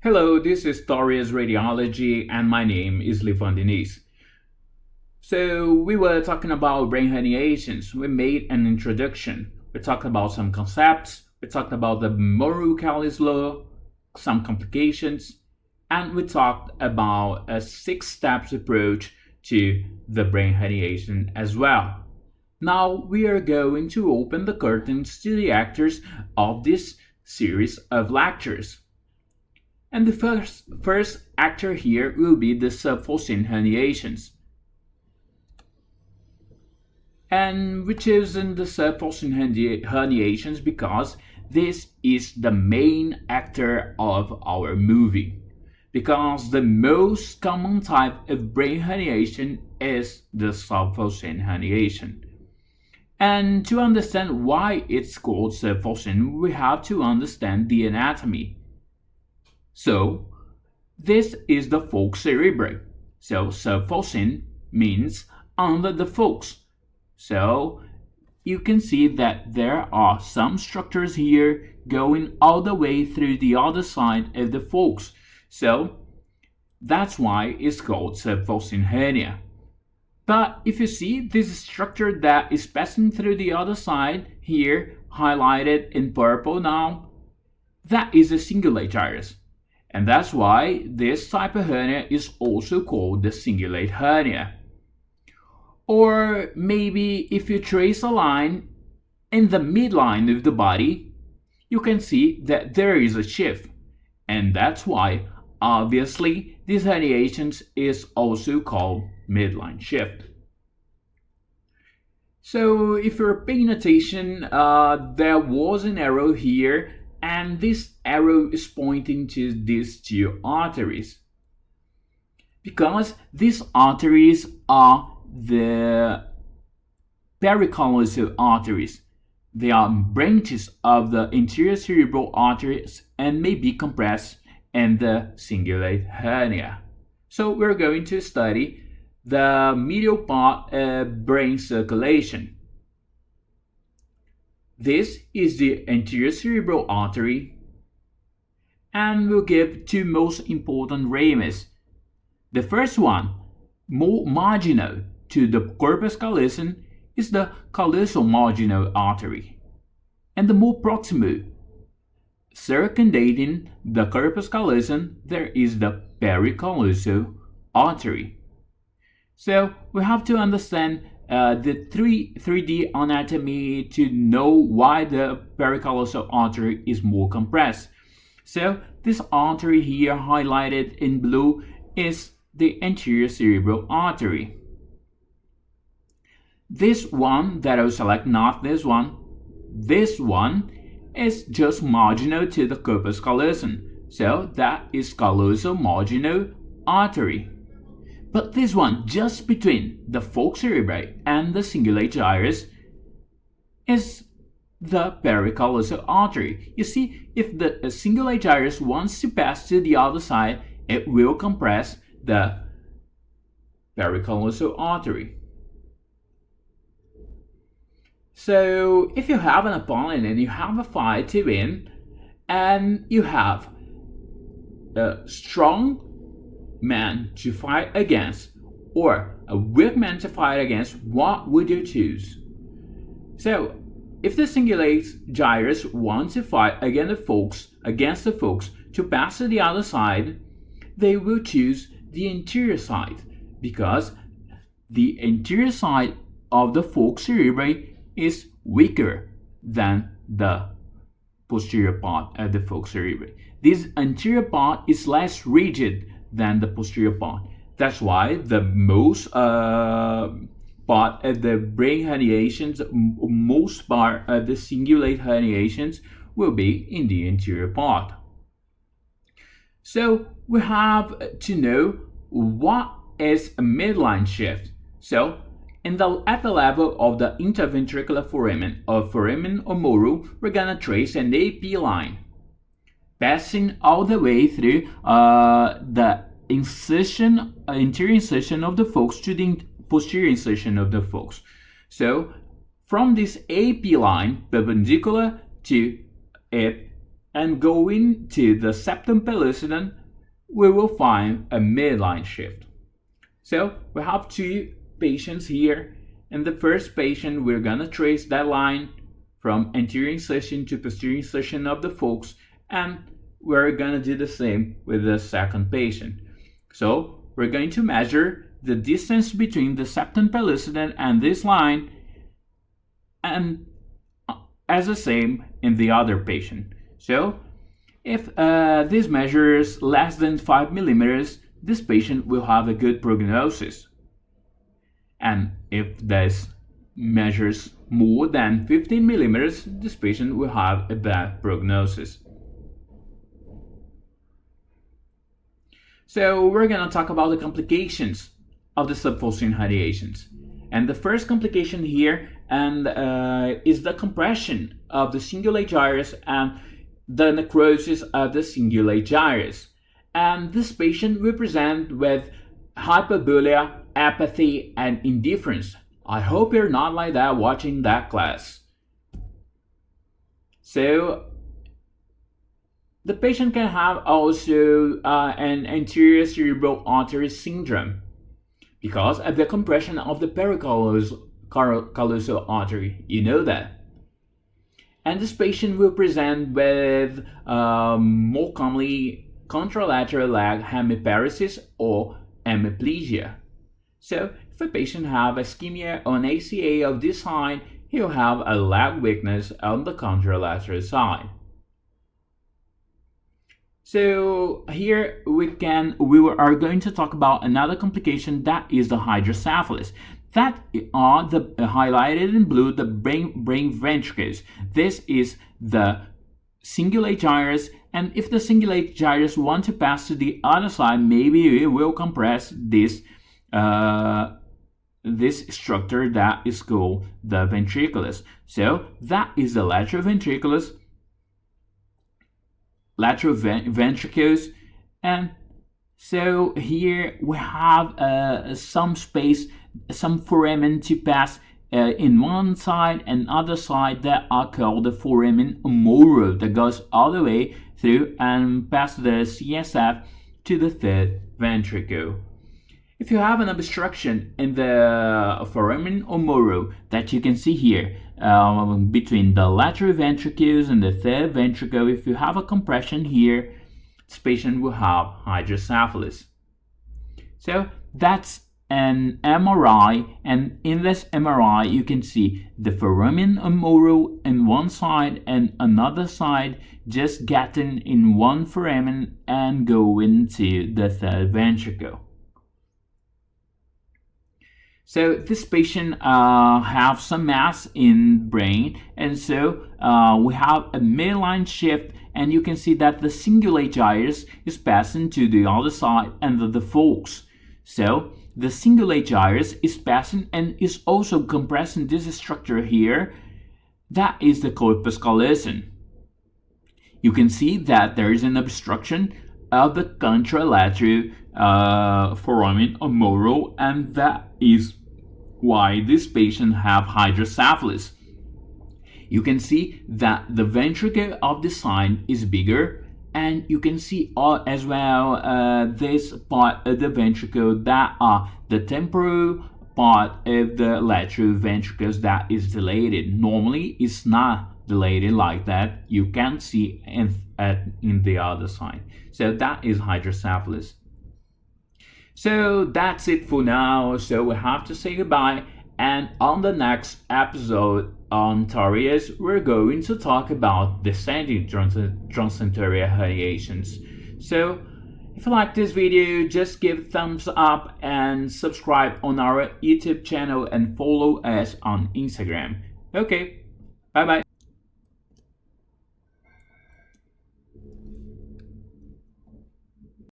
Hello, this is TOREUS Radiology and my name is Livon Denise. So we were talking about brain herniations. We made an introduction. We talked about some concepts. We talked about the Moreau-Callis law, some complications, and we talked about a 6-step approach to the brain herniation as well. Now we are going to open the curtains to the actors of this series of lectures. And the first actor here will be the subfalcine herniations. And we chosen the subfalcine herniations because this is the main actor of our movie. Because the most common type of brain herniation is the subfalcine herniation. And to understand why it's called subfalcine, we have to understand the anatomy. So, this is the falx cerebri. So, subfalcine means under the falx. So, you can see that there are some structures here going all the way through the other side of the falx. So, that's why it's called subfalcine hernia. But if you see this structure that is passing through the other side here, highlighted in purple now, that is a cingulate gyrus. And that's why this type of hernia is also called the cingulate hernia. Or maybe if you trace a line in the midline of the body, you can see that there is a shift. And that's why, obviously, this herniations is also called midline shift. So if you're paying attention, there was an arrow here, and this arrow is pointing to these two arteries. Because these arteries are the pericallosal arteries. They are branches of the anterior cerebral arteries and may be compressed in the cingulate hernia. So we're going to study the medial part of brain circulation. This is the anterior cerebral artery, and we'll give two most important ramus. The first one, more marginal to the corpus callosum, is the callosal marginal artery, and the more proximal, circumdating the corpus callosum, there is the pericallosal artery. So we have to understand the 3D anatomy to know why the pericallosal artery is more compressed. So this artery here highlighted in blue is the anterior cerebral artery. This one that I'll select, not this one is just marginal to the corpus callosum. So that is callosal marginal artery. But this one, just between the falx cerebri and the cingulate gyrus, is the pericallosal artery. You see, if the cingulate gyrus wants to pass to the other side, it will compress the pericallosal artery. So, if you have an opponent and you have a fight to win, and you have a strong man to fight against or a weak man to fight against, what would you choose? So, if the cingulate gyrus wants to fight against the falx to pass to the other side, they will choose the anterior side because the anterior side of the falx cerebri is weaker than the posterior part of the falx cerebri. This anterior part is less rigid than the posterior part. That's why the most part of the brain herniations, most part of the cingulate herniations will be in the anterior part. So we have to know what is a midline shift. So at the level of the interventricular foramen or Moreau, we're gonna trace an AP line passing all the way through the anterior incision of the falx to the posterior incision of the falx. So from this AP line perpendicular to it and going to the septum pellucidum, we will find a midline shift. So we have two patients here. In the first patient, we're gonna trace that line from anterior insertion to posterior insertion of the falx, and we're gonna do the same with the second patient. So we're going to measure the distance between the septum pellucidum and this line, and as the same in the other patient. So if this measures less than 5 millimeters, this patient will have a good prognosis. And if this measures more than 15 millimeters, this patient will have a bad prognosis. So we're going to talk about the complications of the subfalcine herniations. And the first complication here is the compression of the cingulate gyrus and the necrosis of the cingulate gyrus. And this patient will present with hypobulia, apathy, and indifference. I hope you're not like that watching that class. So the patient can have also an anterior cerebral artery syndrome because of the compression of the pericallosal artery. You know that. And this patient will present with more commonly contralateral leg hemiparesis or hemiplegia. So if a patient have ischemia on ACA of this side, he'll have a leg weakness on the contralateral side. So here we are going to talk about another complication, that is the hydrocephalus. That are the highlighted in blue, the brain ventricles. This is the cingulate gyrus, and if the cingulate gyrus want to pass to the other side, maybe it will compress this this structure that is called the ventriculus. So that is the lateral ventriculus, lateral ventricles, and so here we have some space, some foramen to pass in one side and other side that are called the foramen humeral, that goes all the way through and past the CSF to the third ventricle. If you have an obstruction in the foramen humeral that you can see here between the lateral ventricles and the third ventricle, if you have a compression here, this patient will have hydrocephalus. So that's an MRI, and in this MRI you can see the foramen humeral in one side and another side just getting in one foramen and going to the third ventricle. So this patient have some mass in brain, and so we have a midline shift, and you can see that the cingulate gyrus is passing to the other side and the falx. So the cingulate gyrus is passing and is also compressing this structure here. That is the corpus callosum. You can see that there is an obstruction of the contralateral foramen humeral, and that is why this patient have hydrocephalus. You can see that the ventricle of the side is bigger, and you can see as well this part of the ventricle that are the temporal part of the lateral ventricles that is dilated. Normally it's not dilated like that. You can't see in the other side. So that is hydrocephalus. So that's it for now. So we have to say goodbye, and on the next episode on TOREUS, we're going to talk about descending transenterior herniations. So if you like this video, just give thumbs up and subscribe on our YouTube channel and follow us on Instagram. Okay, bye bye.